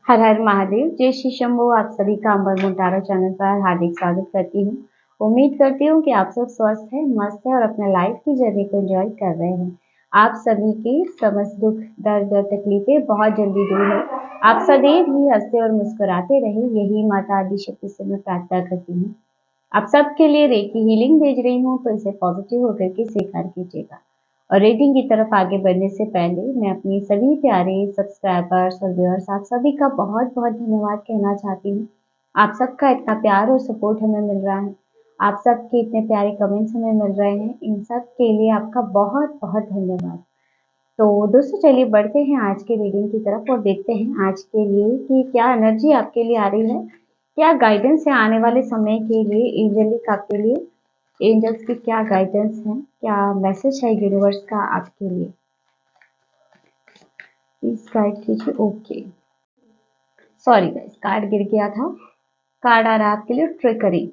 हर हर महादेव। जय श्री शंभू। आप सभी का अंबर मोटारा चैनल पर हार्दिक स्वागत करती हूँ। उम्मीद करती हूँ कि आप सब स्वस्थ हैं, मस्त हैं और अपने लाइफ की जर्नी को एंजॉय कर रहे हैं। आप सभी की समस्त दुख दर्द और तकलीफें बहुत जल्दी दूर हो। आप सदैव ही हंसते और मुस्कुराते रहे, यही माता आदिशक्ति से मैं प्रार्थना करती हूँ। आप सबके लिए रेकी हीलिंग भेज रही हूँ, तो इसे पॉजिटिव होकर के स्वीकार कीजिएगा। और रेटिंग की तरफ आगे बढ़ने से पहले मैं अपनी सभी प्यारे सब्सक्राइबर्स और व्यूअर्स आप सभी का बहुत बहुत धन्यवाद कहना चाहती हूँ। आप सबका इतना प्यार और सपोर्ट हमें मिल रहा है, आप सबके इतने प्यारे कमेंट्स हमें मिल रहे हैं, इन सब के लिए आपका बहुत बहुत धन्यवाद। तो दोस्तों चलिए बढ़ते हैं आज के रीडिंग की तरफ और देखते हैं आज के लिए कि क्या एनर्जी आपके लिए आ रही है, क्या गाइडेंस है आने वाले समय के लिए। एंजेलिक आपके लिए एंजल्स की क्या गाइडेंस है, क्या मैसेज है यूनिवर्स का आपके लिए, प्लीज गाइड कीजिए। ओके, सॉरी गाइस, कार्ड गिर गया था। कार्ड आ रहा है आपके लिए ट्रिकरी।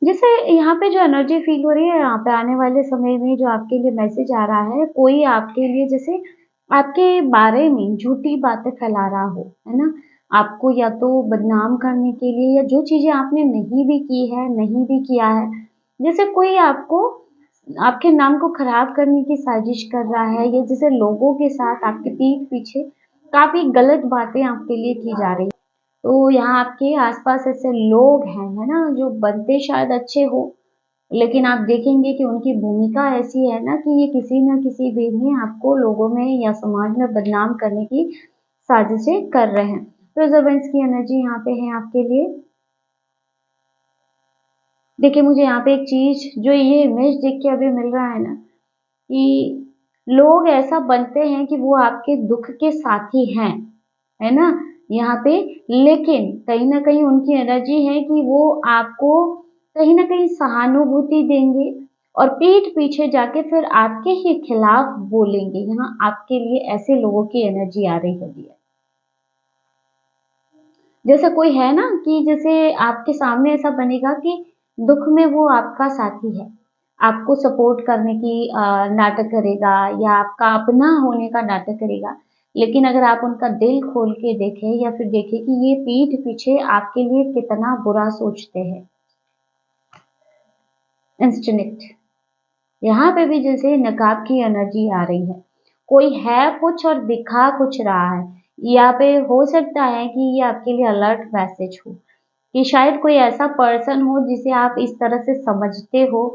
जैसे यहाँ पे जो एनर्जी फील हो रही है, यहाँ पे आने वाले समय में जो आपके लिए मैसेज आ रहा है, कोई आपके लिए जैसे आपके बारे में झूठी बातें फैला रहा हो, है ना। आपको या तो बदनाम करने के लिए, या जो चीजें आपने नहीं भी की है, नहीं भी किया है, जैसे कोई आपको आपके नाम को खराब करने की साजिश कर रहा है, या जैसे लोगों के साथ आपके पीठ पीछे काफी गलत बातें आपके लिए की जा रही है। तो यहाँ आपके आसपास ऐसे लोग हैं, है ना, जो बनते शायद अच्छे हो, लेकिन आप देखेंगे कि उनकी भूमिका ऐसी है ना कि ये किसी न किसी वे में आपको लोगों में या समाज में बदनाम करने की साजिशें कर रहे हैं। प्रेजर्वेंस की एनर्जी यहाँ पे है आपके लिए। देखिए मुझे यहाँ पे एक चीज जो ये इमेज देख के अभी मिल रहा है ना, कि लोग ऐसा बनते हैं कि वो आपके दुख के साथी हैं, है ना, यहाँ पे। लेकिन कहीं ना कहीं उनकी एनर्जी है कि वो आपको कहीं ना कहीं सहानुभूति देंगे और पीठ पीछे जाके फिर आपके ही खिलाफ बोलेंगे। यहाँ आपके लिए ऐसे लोगों की एनर्जी आ रही है। जैसे कोई है ना कि जैसे आपके सामने ऐसा बनेगा कि दुख में वो आपका साथी है, आपको सपोर्ट करने की नाटक करेगा, या आपका अपना होने का नाटक करेगा। लेकिन अगर आप उनका दिल खोल के देखें, या फिर देखें कि ये पीठ पीछे आपके लिए कितना बुरा सोचते हैं। इंस्टिंक्ट यहाँ पे भी जैसे नकाब की एनर्जी आ रही है, कोई है कुछ और दिखा कुछ रहा है। यहाँ पे हो सकता है कि ये आपके लिए अलर्ट मैसेज हो, कि शायद कोई ऐसा पर्सन हो जिसे आप इस तरह से समझते हो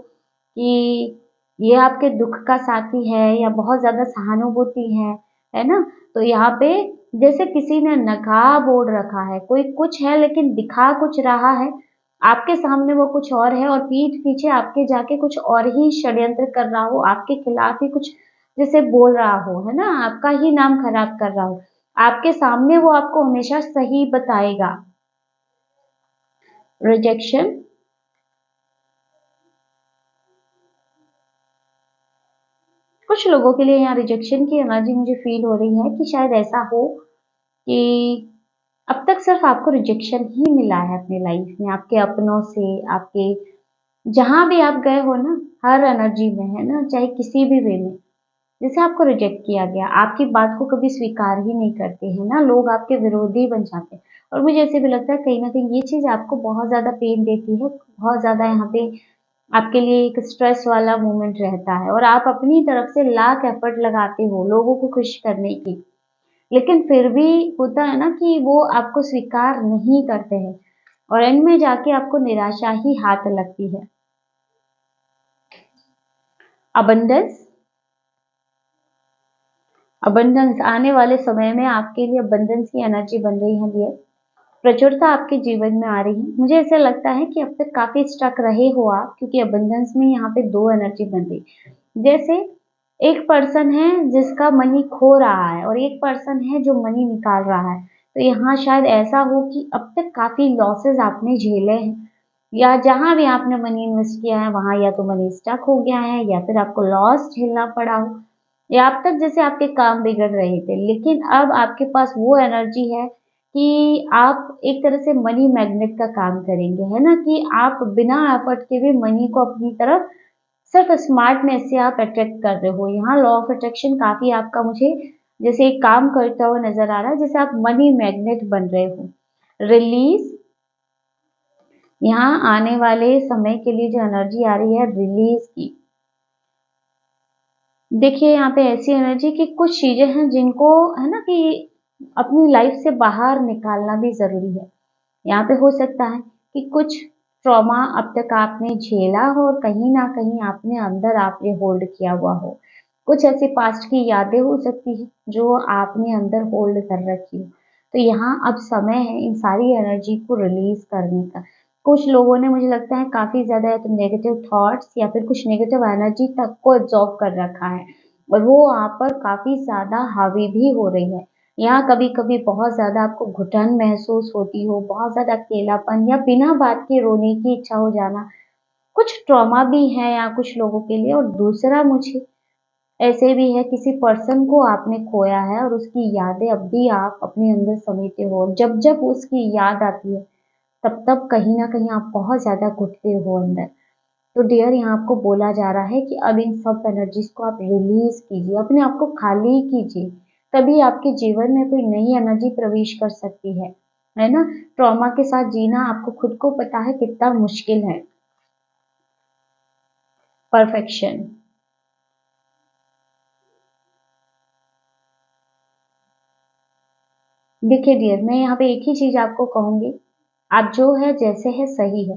कि ये आपके दुख का साथी है, या बहुत ज्यादा सहानुभूति है ना। तो यहाँ पे जैसे किसी ने नकाब ओढ़ रखा है, कोई कुछ है लेकिन दिखा कुछ रहा है, आपके सामने वो कुछ और है, और पीठ पीछे आपके जाके कुछ और ही षड्यंत्र कर रहा हो, आपके खिलाफ ही कुछ जैसे बोल रहा हो, है ना, आपका ही नाम खराब कर रहा हो। आपके सामने वो आपको हमेशा सही बताएगा। रिजेक्शन, कुछ लोगों के लिए यहाँ रिजेक्शन की एनर्जी मुझे फील हो रही है कि शायद ऐसा हो कि अब तक सिर्फ आपको रिजेक्शन ही मिला है अपने लाइफ में, आपके अपनों से, आपके जहां भी आप गए हो ना, हर एनर्जी में, है ना, चाहे किसी भी वे में, जैसे आपको रिजेक्ट किया गया, आपकी बात को कभी स्वीकार ही नहीं करते हैं ना लोग, आपके विरोधी बन जाते हैं। और मुझे ऐसे भी लगता है कहीं ना कहीं ये चीज आपको बहुत ज्यादा पेन देती है, बहुत ज्यादा यहाँ पे आपके लिए एक स्ट्रेस वाला मोमेंट रहता है, और आप अपनी तरफ से लाख एफर्ट लगाते हो लोगों को खुश करने की, लेकिन फिर भी होता है ना कि वो आपको स्वीकार नहीं करते हैं, और एंड में जाके आपको निराशा ही हाथ लगती है। अबंडेंस, अबंडेंस आने वाले समय में आपके लिए अबंडेंस की एनर्जी बन रही है डियर। प्रचुरता आपके जीवन में आ रही है। मुझे ऐसा लगता है कि अब तक काफी स्टक रहे हो आप, क्योंकि अबंडेंस में यहाँ पे दो एनर्जी बन रही। जैसे एक पर्सन है जिसका मनी खो रहा है, और एक पर्सन है जो मनी निकाल रहा है। तो यहाँ शायद ऐसा हो कि अब तक काफी लॉसेस आपने झेले हैं, या जहां भी आपने मनी इन्वेस्ट किया है वहां या तो मनी स्टक हो गया है, या फिर आपको लॉस झेलना पड़ा हो, या अब तक जैसे आपके काम बिगड़ रहे थे, लेकिन अब आपके पास वो एनर्जी है कि आप एक तरह से मनी मैग्नेट का काम करेंगे, है ना, कि आप बिना एफर्ट के भी मनी को अपनी तरफ सिर्फ स्मार्टनेस से आप अट्रैक्ट कर रहे हो। यहाँ लॉ ऑफ अट्रैक्शन काफी आपका मुझे जैसे एक काम करता हुआ नजर आ रहा है, जैसे आप मनी मैग्नेट बन रहे हो। रिलीज, यहाँ आने वाले समय के लिए जो एनर्जी आ रही है रिलीज की। देखिए यहाँ पे ऐसी एनर्जी की कुछ चीजें हैं जिनको, है ना, कि अपनी लाइफ से बाहर निकालना भी जरूरी है। यहाँ पे हो सकता है कि कुछ ट्रॉमा अब तक आपने झेला हो और कहीं ना कहीं आपने अंदर आपने होल्ड किया हुआ हो। कुछ ऐसी पास्ट की यादें हो सकती है जो आपने अंदर होल्ड कर रखी हो। तो यहाँ अब समय है इन सारी एनर्जी को रिलीज करने का। कुछ लोगों ने, मुझे लगता है, काफी ज्यादा या तो नेगेटिव थॉट्स या फिर कुछ नेगेटिव एनर्जी तक को एब्जॉर्ब कर रखा है और वो आप पर काफी ज्यादा हावी भी हो रही है। यहाँ कभी कभी बहुत ज्यादा आपको घुटन महसूस होती हो, बहुत ज्यादा अकेलापन या बिना बात के रोने की इच्छा हो जाना, कुछ ट्रॉमा भी है यहाँ कुछ लोगों के लिए। और दूसरा, मुझे ऐसे भी है किसी पर्सन को आपने खोया है और उसकी यादें अब भी आप अपने अंदर समेटे हो, और जब जब उसकी याद आती है तब तब कहीं ना कहीं आप बहुत ज्यादा घुटते हो अंदर। तो डियर, यहाँ आपको बोला जा रहा है कि अब इन सब एनर्जीज को आप रिलीज कीजिए, अपने आप को खाली कीजिए, तभी आपके जीवन में कोई नई एनर्जी प्रवेश कर सकती है ना। ट्रॉमा के साथ जीना आपको खुद को पता है कितना मुश्किल है। परफेक्शन। देखिए डियर, मैं यहाँ पे एक ही चीज आपको कहूंगी, आप जो है जैसे है सही है।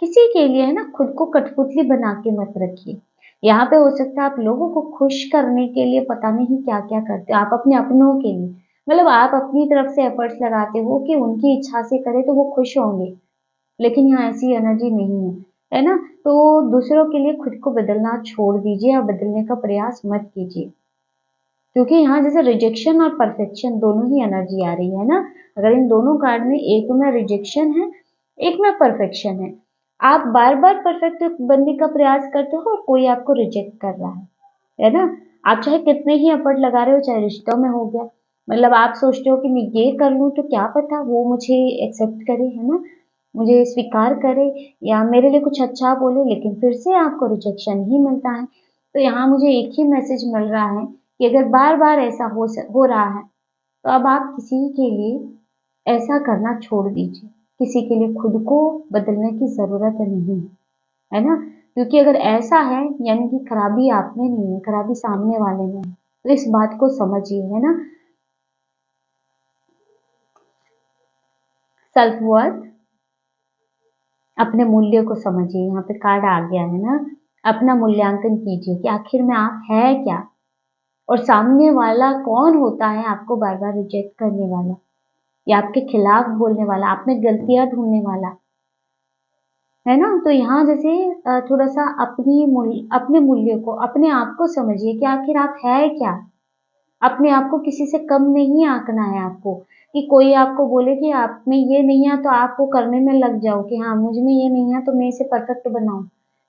किसी के लिए, है ना, खुद को कठपुतली बना के मत रखिए। यहाँ पे हो सकता है आप लोगों को खुश करने के लिए पता नहीं क्या क्या करते हो, आप अपने अपनों के लिए, मतलब आप अपनी तरफ से एफर्ट्स लगाते हो कि उनकी इच्छा से करे तो वो खुश होंगे, लेकिन यहाँ ऐसी एनर्जी नहीं है ना। तो दूसरों के लिए खुद को बदलना छोड़ दीजिए, या बदलने का प्रयास मत कीजिए, क्योंकि यहाँ जैसे रिजेक्शन और परफेक्शन दोनों ही एनर्जी आ रही है ना। अगर इन दोनों कार्ड में एक में रिजेक्शन है, एक में परफेक्शन है, आप बार बार परफेक्ट बनने का प्रयास करते हो और कोई आपको रिजेक्ट कर रहा है ना। आप चाहे कितने ही एफर्ट लगा रहे हो, चाहे रिश्तों में हो गया, मतलब आप सोचते हो कि मैं ये कर लूं तो क्या पता वो मुझे एक्सेप्ट करे, है ना, मुझे स्वीकार करे या मेरे लिए कुछ अच्छा बोले, लेकिन फिर से आपको रिजेक्शन ही मिलता है। तो यहाँ मुझे एक ही मैसेज मिल रहा है कि अगर बार बार ऐसा हो रहा है तो अब आप किसी के लिए ऐसा करना छोड़ दीजिए। किसी के लिए खुद को बदलने की जरूरत नहीं है ना। क्योंकि अगर ऐसा है यानी कि खराबी आप में नहीं है, खराबी सामने वाले में है। तो इस बात को समझिए, है ना। सेल्फ वर्थ, अपने मूल्य को समझिए। यहाँ पे कार्ड आ गया है ना, अपना मूल्यांकन कीजिए कि आखिर में आप है क्या, और सामने वाला कौन होता है आपको बार बार रिजेक्ट करने वाला या आपके खिलाफ बोलने वाला, आप में गलतियां ढूंढने वाला, है ना। तो यहाँ जैसे थोड़ा सा अपने मूल्य को, अपने आप को समझिए कि आखिर आप है क्या। अपने आप को किसी से कम नहीं आंकना है आपको, कि कोई आपको बोले कि आप में ये नहीं है तो आप वो करने में लग जाओ कि हाँ मुझ में ये नहीं है तो मैं इसे परफेक्ट बनाऊं।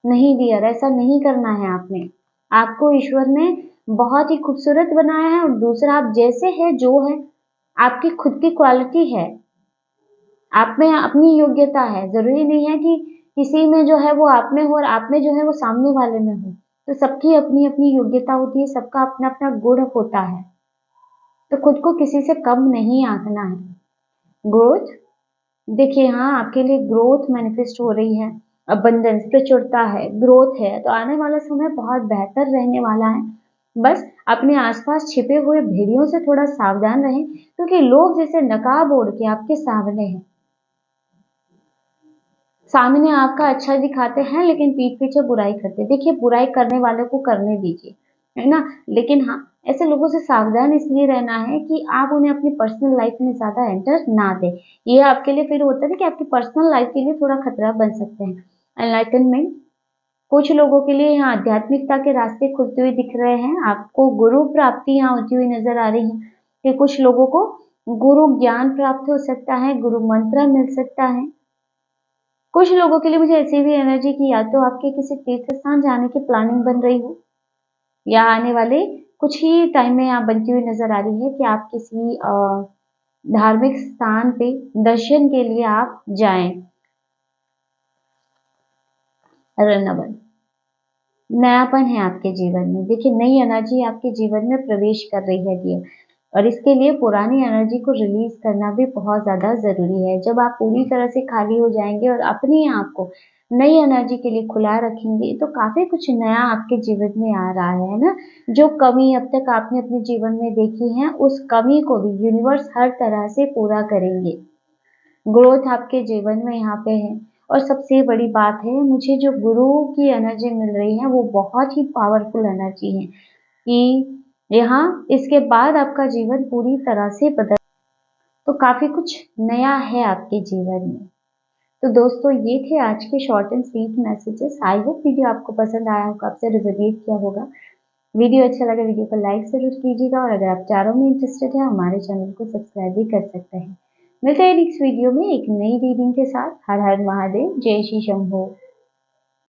नहीं डियर, ऐसा नहीं करना है आपने। आपको ईश्वर ने बहुत ही खूबसूरत बनाया है, और दूसरा आप जैसे है जो है, आपकी खुद की क्वालिटी है, आप में अपनी योग्यता है। जरूरी नहीं है कि किसी में जो है वो आप में हो और आप में जो है वो सामने वाले में हो। तो सबकी अपनी अपनी योग्यता होती है, सबका अपना अपना गुण होता है। तो खुद को किसी से कम नहीं आंकना है। ग्रोथ, देखिए हाँ आपके लिए ग्रोथ मैनिफेस्ट हो रही है, अबंडेंस, प्रचुरता है, ग्रोथ है। तो आने वाला समय बहुत बेहतर रहने वाला है। बस अपने आसपास छिपे हुए भेड़ियों से थोड़ा सावधान रहें, क्योंकि लोग जैसे नकाब ओढ़ के आपके सामने हैं, सामने आपका अच्छा दिखाते हैं लेकिन पीठ पीछे बुराई करते हैं। देखिए बुराई करने वाले को करने दीजिए, है ना। लेकिन हाँ, ऐसे लोगों से सावधान इसलिए रहना है कि आप उन्हें अपनी पर्सनल लाइफ में ज्यादा एंटर ना दें। ये आपके लिए फिर होता है ना कि आपकी पर्सनल लाइफ के लिए थोड़ा खतरा बन सकते हैं। एनलाइटनमेंट, कुछ लोगों के लिए यहाँ आध्यात्मिकता के रास्ते खुलते हुए दिख रहे हैं, आपको गुरु प्राप्ति यहाँ होती हुई नजर आ रही है कि कुछ लोगों को गुरु ज्ञान प्राप्त हो सकता है, गुरु मंत्र मिल सकता है। कुछ लोगों के लिए मुझे ऐसी भी एनर्जी की या तो आपके किसी तीर्थ स्थान जाने की प्लानिंग बन रही हो, या आने वाले कुछ ही टाइम में आप बनती हुई नजर आ रही है कि आप किसी धार्मिक स्थान पे दर्शन के लिए आप जाएं। रनवन, नयापन है आपके जीवन में। देखिए नई एनर्जी आपके जीवन में प्रवेश कर रही है डियर, और इसके लिए पुरानी एनर्जी को रिलीज़ करना भी बहुत ज़्यादा ज़रूरी है। जब आप पूरी तरह से खाली हो जाएँगे और अपने आप को नई एनर्जी के लिए खुला रखेंगे, तो काफ़ी कुछ नया आपके जीवन में आ रहा है ना? जो कमी अब तक आपने अपने जीवन में देखी है, उस कमी को भी यूनिवर्स हर तरह से पूरा करेंगे। ग्रोथ आपके जीवन में यहाँ पे है। और सबसे बड़ी बात है, मुझे जो गुरु की एनर्जी मिल रही है वो बहुत ही पावरफुल एनर्जी है कि यहाँ इसके बाद आपका जीवन पूरी तरह से बदल, तो काफी कुछ नया है आपके जीवन में। तो दोस्तों ये थे आज के short and sweet messages. I hope video आपको पसंद आया होगा, आपसे रिजोनेट किया होगा। वीडियो अच्छा लगा वीडियो को लाइक ज़रूर कीजिएगा, और अगर आप चारों में इंटरेस्टेड हैं हमारे चैनल को सब्सक्राइब भी कर सकते हैं। मिलते हैं नेक्स्ट वीडियो में एक नई रीडिंग के साथ। हर हर महादेव, जय श्री शंभो।